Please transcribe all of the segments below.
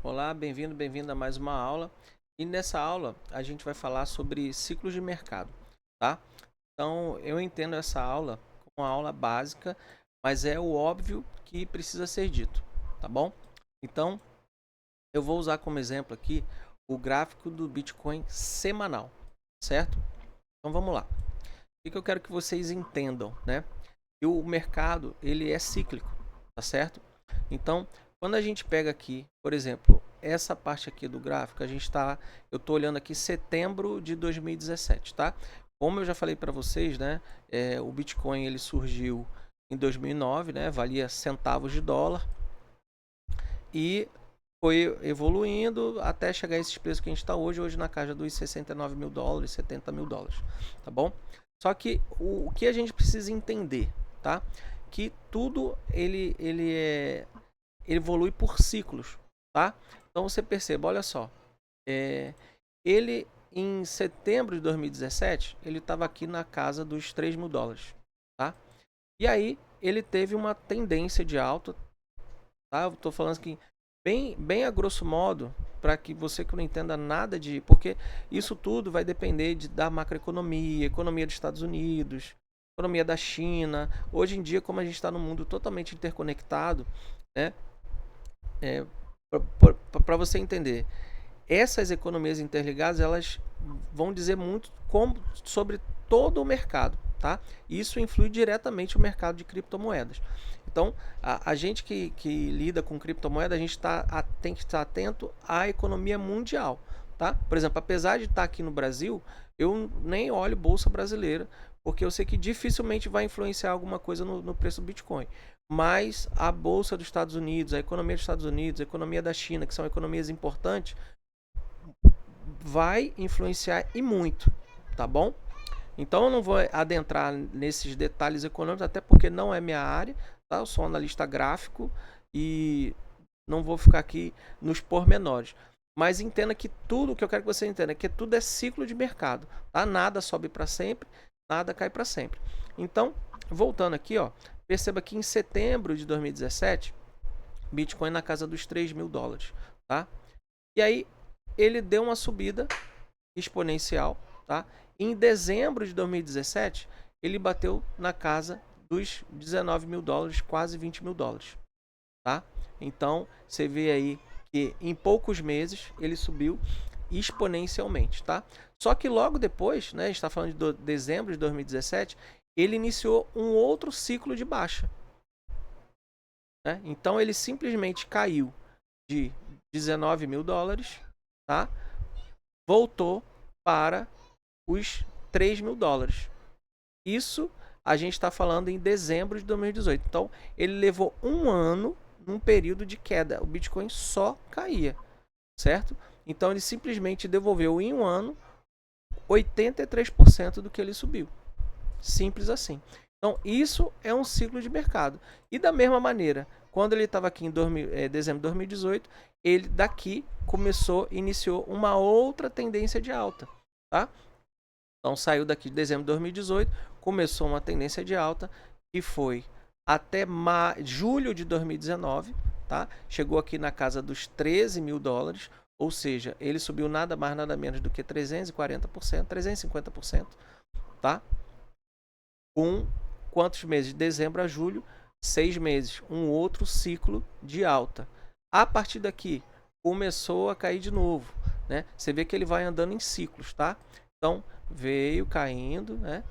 Olá, bem-vindo a mais uma aula. E nessa aula a gente vai falar sobre ciclos de mercado, tá? Então, eu entendo essa aula como uma aula básica, mas é o óbvio que precisa ser dito, tá bom? Então, eu vou usar como exemplo aqui o gráfico do Bitcoin semanal, certo? Então, vamos lá. O que eu quero que vocês entendam, né? Que o mercado, ele é cíclico, tá certo? Então, quando a gente pega aqui, por exemplo, essa parte aqui do gráfico, eu estou olhando aqui setembro de 2017, tá? Como eu já falei para vocês, né? O Bitcoin ele surgiu em 2009, né? Valia centavos de dólar e foi evoluindo até chegar a esses preços que a gente está hoje na casa dos 69 mil dólares, 70 mil dólares, tá bom? Só que o que a gente precisa entender, tá? Que tudo ele evolui por ciclos, tá? Então você perceba, olha só, ele em setembro de 2017 ele estava aqui na casa dos 3 mil dólares, tá? E aí ele teve uma tendência de alta, tá? Eu estou falando aqui bem a grosso modo, para que você que não entenda nada de... Porque isso tudo vai depender da macroeconomia, economia dos Estados Unidos, economia da China. Hoje em dia, como a gente está num mundo totalmente interconectado, né? Para você entender, essas economias interligadas, elas vão dizer muito sobre todo o mercado, tá? Isso influi diretamente no mercado de criptomoedas. Então, a gente que lida com criptomoeda, a gente tem que estar atento à economia mundial, tá? Por exemplo, apesar de estar aqui no Brasil, eu nem olho bolsa brasileira, porque eu sei que dificilmente vai influenciar alguma coisa no preço do Bitcoin. Mas a bolsa dos Estados Unidos, a economia dos Estados Unidos, a economia da China, que são economias importantes, vai influenciar e muito, tá bom? Então eu não vou adentrar nesses detalhes econômicos, até porque não é minha área, tá? Eu sou analista gráfico e não vou ficar aqui nos pormenores. Mas entenda que tudo, o que eu quero que você entenda, é que tudo é ciclo de mercado, tá? Nada sobe para sempre, nada cai para sempre. Então, voltando aqui, ó, perceba que em setembro de 2017, Bitcoin na casa dos 3 mil dólares, tá? E aí ele deu uma subida exponencial, tá? Em dezembro de 2017, ele bateu na casa dos 19 mil dólares, quase 20 mil dólares, tá? Então, você vê aí que em poucos meses ele subiu exponencialmente, tá? Só que logo depois, né, a gente está falando de dezembro de 2017, ele iniciou um outro ciclo de baixa, né? Então, ele simplesmente caiu de 19 mil dólares, tá? Voltou para os 3 mil dólares. Isso a gente está falando em dezembro de 2018. Então, ele levou um ano num período de queda. O Bitcoin só caía, certo? Então, ele simplesmente devolveu em um ano 83% do que ele subiu. Simples assim. Então, isso é um ciclo de mercado. E da mesma maneira, quando ele estava aqui em dezembro de 2018, ele daqui iniciou uma outra tendência de alta, tá? Então saiu daqui de dezembro de 2018, começou uma tendência de alta e foi até julho de 2019, tá? Chegou aqui na casa dos 13 mil dólares, ou seja, ele subiu nada mais nada menos do que 340%, 350%, tá? Com quantos meses? De dezembro a julho, 6 meses, um outro ciclo de alta. A partir daqui começou a cair de novo, né? Você vê que ele vai andando em ciclos, tá? Então veio caindo, né?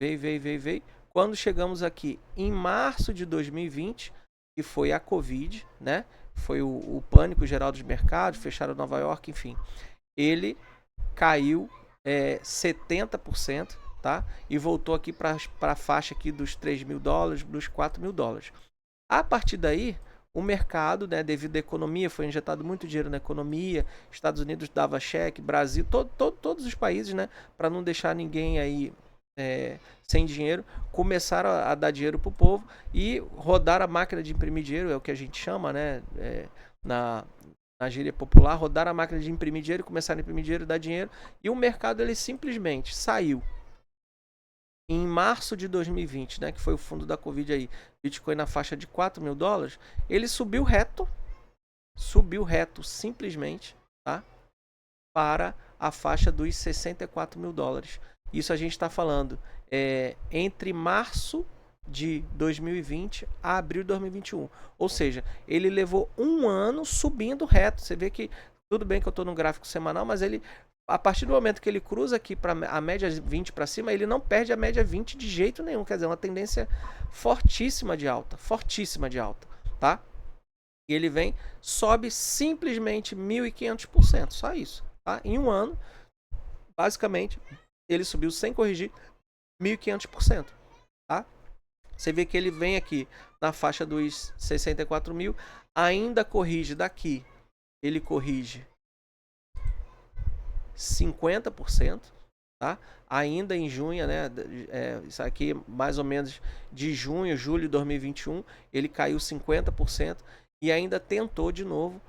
Veio. Quando chegamos aqui em março de 2020, que foi a Covid, né? Foi o pânico geral dos mercados, fecharam Nova York, enfim. Ele caiu 70%, tá? E voltou aqui para a faixa aqui dos 3 mil dólares, dos 4 mil dólares. A partir daí, o mercado, né, devido à economia, foi injetado muito dinheiro na economia, Estados Unidos dava cheque, Brasil, todos os países, né, para não deixar ninguém aí sem dinheiro, começaram a dar dinheiro para o povo e rodar a máquina de imprimir dinheiro, é o que a gente chama, né, na gíria popular, rodar a máquina de imprimir dinheiro, começaram a imprimir dinheiro, dar dinheiro, e o mercado ele simplesmente saiu em março de 2020, né, que foi o fundo da Covid aí, Bitcoin na faixa de 4 mil dólares, ele subiu reto, subiu reto simplesmente, tá? Para a faixa dos 64 mil dólares. Isso a gente está falando entre março de 2020 a abril de 2021. Ou seja, ele levou um ano subindo reto. Você vê que, tudo bem que eu estou no gráfico semanal, mas ele, a partir do momento que ele cruza aqui para a média 20 para cima, ele não perde a média 20 de jeito nenhum. Quer dizer, uma tendência fortíssima de alta, tá? E ele vem, sobe simplesmente 1.500%, só isso. Tá? Em um ano, basicamente, ele subiu sem corrigir 1.500%. Tá? Você vê que ele vem aqui na faixa dos 64 mil, ainda corrige daqui, ele corrige 50%, tá? Ainda em junho, né? Isso aqui mais ou menos de junho, julho de 2021, ele caiu 50% e ainda tentou de novo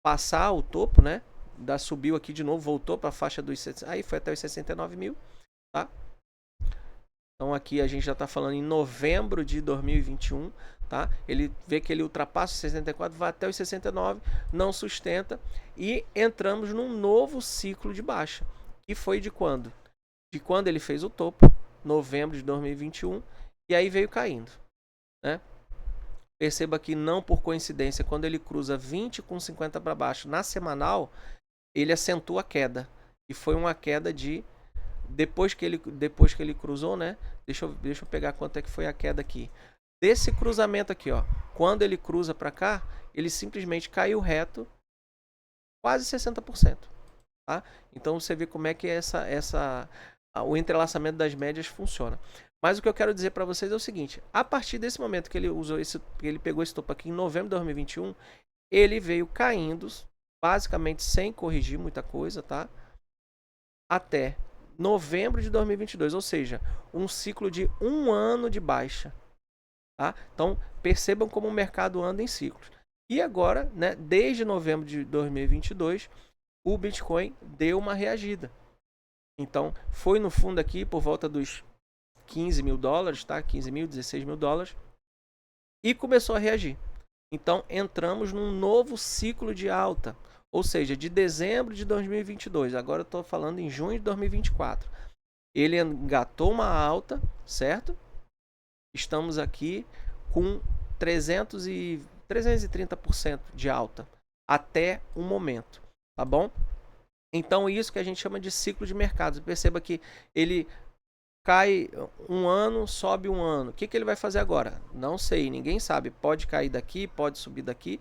passar o topo, né? Subiu aqui de novo, voltou para a faixa dos... Aí foi até os 69 mil, tá? Então aqui a gente já está falando em novembro de 2021, tá? Ele vê que ele ultrapassa os 64, vai até os 69, não sustenta e entramos num novo ciclo de baixa. Que foi de quando? De quando ele fez o topo, novembro de 2021, e aí veio caindo, né? Perceba que não por coincidência, quando ele cruza 20 com 50 para baixo na semanal, ele acentua a queda. E foi uma queda de... Depois que ele cruzou, né? Deixa eu pegar quanto é que foi a queda aqui. Desse cruzamento aqui, ó. Quando ele cruza para cá, ele simplesmente caiu reto quase 60%. Tá? Então você vê como é que o entrelaçamento das médias funciona. Mas o que eu quero dizer para vocês é o seguinte: a partir desse momento que ele pegou esse topo aqui em novembro de 2021, ele veio caindo, basicamente sem corrigir muita coisa, tá? Até novembro de 2022, ou seja, um ciclo de um ano de baixa. Tá? Então percebam como o mercado anda em ciclos. E agora, né, desde novembro de 2022, o Bitcoin deu uma reagida. Então foi no fundo aqui por volta dos 15 mil dólares, tá? 15 mil, 16 mil dólares, e começou a reagir. Então entramos num novo ciclo de alta, ou seja, de dezembro de 2022, agora eu estou falando em junho de 2024. Ele engatou uma alta, certo? Estamos aqui com 330% de alta até o momento, tá bom? Então isso que a gente chama de ciclo de mercado. Perceba que ele cai um ano, sobe um ano. O que ele vai fazer agora? Não sei, ninguém sabe. Pode cair daqui, pode subir daqui.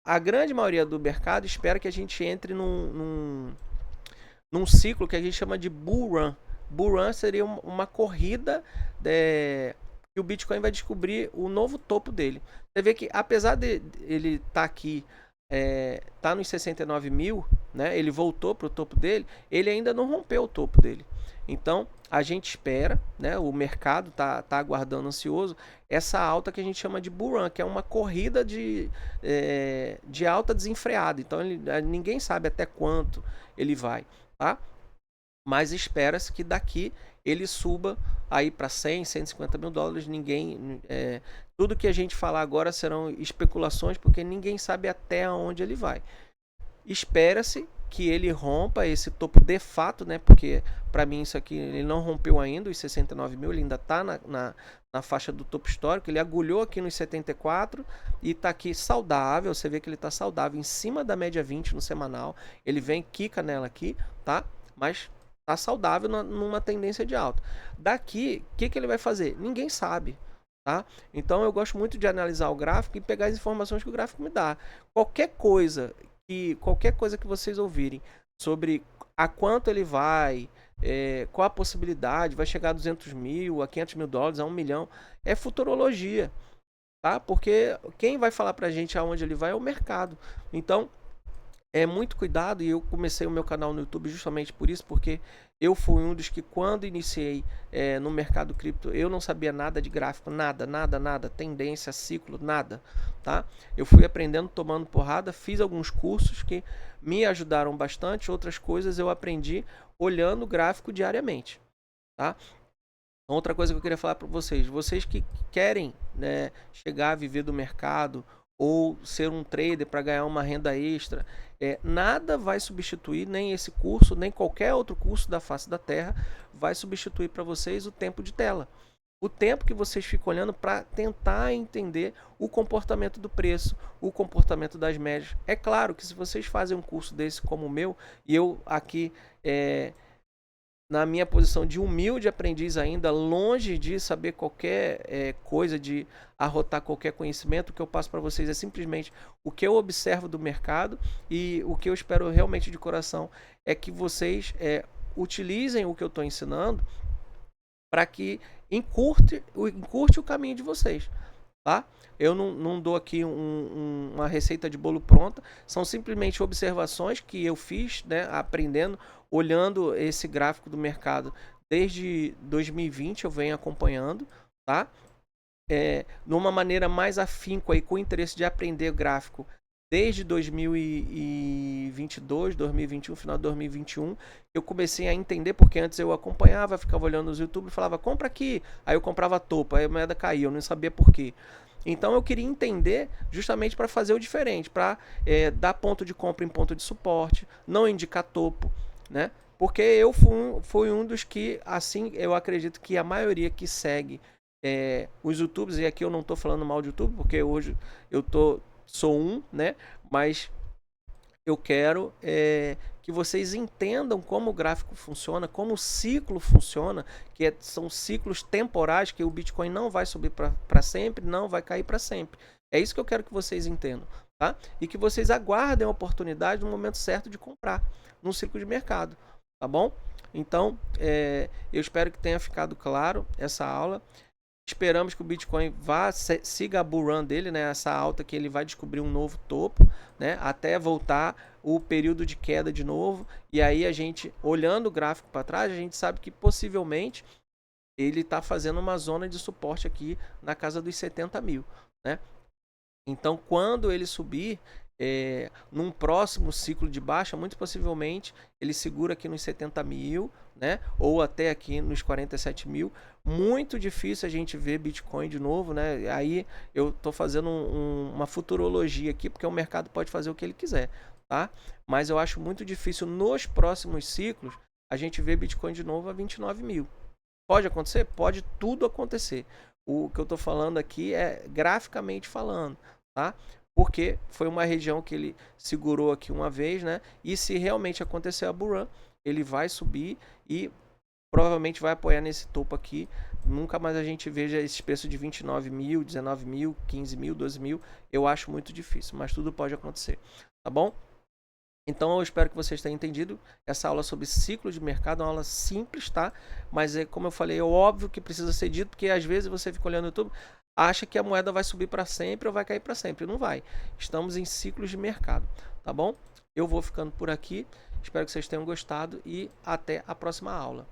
A grande maioria do mercado espera que a gente entre num ciclo que a gente chama de bull run. Bull run seria uma corrida que o Bitcoin vai descobrir o novo topo dele. Você vê que apesar de ele estar aqui, tá nos 69 mil, né? Ele voltou para o topo dele, ele ainda não rompeu o topo dele. Então a gente espera, né? O mercado tá aguardando ansioso essa alta que a gente chama de bull run, que é uma corrida de alta desenfreada. Então ninguém sabe até quanto ele vai, tá? Mas espera-se que daqui ele suba aí para 100, 150 mil dólares. Tudo que a gente falar agora serão especulações, porque ninguém sabe até onde ele vai. Espera-se que ele rompa esse topo de fato, né? Porque para mim isso aqui ele não rompeu ainda os 69 mil, ele ainda está na faixa do topo histórico. Ele agulhou aqui nos 74 e está aqui saudável. Você vê que ele está saudável em cima da média 20 no semanal. Ele vem, quica nela aqui, tá? Mas está saudável numa tendência de alta. Daqui, o que ele vai fazer? Ninguém sabe. Tá? Então eu gosto muito de analisar o gráfico e pegar as informações que o gráfico me dá. Qualquer coisa que vocês ouvirem sobre a quanto ele vai, qual a possibilidade, vai chegar a 200 mil, a 500 mil dólares, a 1 milhão, é futurologia. Tá? Porque quem vai falar pra gente aonde ele vai é o mercado. Então muito cuidado, e eu comecei o meu canal no YouTube justamente por isso, porque eu fui um dos que, quando iniciei no mercado cripto, eu não sabia nada de gráfico, nada, tendência, ciclo, nada, tá? Eu fui aprendendo, tomando porrada, fiz alguns cursos que me ajudaram bastante, outras coisas eu aprendi olhando o gráfico diariamente, tá? Outra coisa que eu queria falar para vocês que querem, né, chegar a viver do mercado, ou ser um trader para ganhar uma renda extra. Nada vai substituir, nem esse curso, nem qualquer outro curso da face da Terra vai substituir para vocês o tempo de tela. O tempo que vocês ficam olhando para tentar entender o comportamento do preço, o comportamento das médias. É claro que se vocês fazem um curso desse como o meu, e eu aqui na minha posição de humilde aprendiz ainda, longe de saber qualquer coisa, de arrotar qualquer conhecimento, o que eu passo para vocês é simplesmente o que eu observo do mercado, e o que eu espero realmente de coração é que vocês utilizem o que eu estou ensinando para que encurte o caminho de vocês. Tá? Eu não dou aqui uma receita de bolo pronta, são simplesmente observações que eu fiz, né, aprendendo, olhando esse gráfico do mercado desde 2020, eu venho acompanhando, tá? Numa maneira mais afinco aí, com o interesse de aprender gráfico desde 2022, 2021, final de 2021, eu comecei a entender, porque antes eu acompanhava, ficava olhando nos YouTube e falava, compra aqui, aí eu comprava topo, aí a moeda caía, eu não sabia por quê. Então eu queria entender justamente para fazer o diferente, para dar ponto de compra em ponto de suporte, não indicar topo, né? Porque eu fui um dos que, assim, eu acredito que a maioria que segue os YouTubers, e aqui eu não estou falando mal de YouTube, porque hoje eu sou um, né? Mas eu quero que vocês entendam como o gráfico funciona, como o ciclo funciona, que são ciclos temporais, que o Bitcoin não vai subir para sempre, não vai cair para sempre. É isso que eu quero que vocês entendam, tá? E que vocês aguardem a oportunidade no momento certo de comprar, num ciclo de mercado, tá bom? Então, eu espero que tenha ficado claro essa aula. Esperamos que o Bitcoin siga a bull run dele, né? Essa alta que ele vai descobrir um novo topo, né? Até voltar o período de queda de novo. E aí a gente, olhando o gráfico para trás, a gente sabe que possivelmente ele está fazendo uma zona de suporte aqui na casa dos 70 mil, né? Então, quando ele subir, num próximo ciclo de baixa, muito possivelmente ele segura aqui nos 70 mil, né? Ou até aqui nos 47 mil. Muito difícil a gente ver Bitcoin de novo, né? Aí eu estou fazendo uma futurologia aqui, porque o mercado pode fazer o que ele quiser, tá? Mas eu acho muito difícil nos próximos ciclos a gente ver Bitcoin de novo a 29 mil. Pode acontecer? Pode tudo acontecer. O que eu estou falando aqui é graficamente falando, tá? Porque foi uma região que ele segurou aqui uma vez, né? E se realmente acontecer a bull run, ele vai subir e provavelmente vai apoiar nesse topo aqui. Nunca mais a gente veja esse preço de 29 mil, 19 mil, 15 mil, 12 mil. Eu acho muito difícil, mas tudo pode acontecer, tá bom? Então eu espero que vocês tenham entendido essa aula sobre ciclo de mercado, é uma aula simples, tá? Mas como eu falei, é óbvio que precisa ser dito, porque às vezes você fica olhando no YouTube, acha que a moeda vai subir para sempre ou vai cair para sempre. Não vai. Estamos em ciclos de mercado, tá bom? Eu vou ficando por aqui. Espero que vocês tenham gostado e até a próxima aula.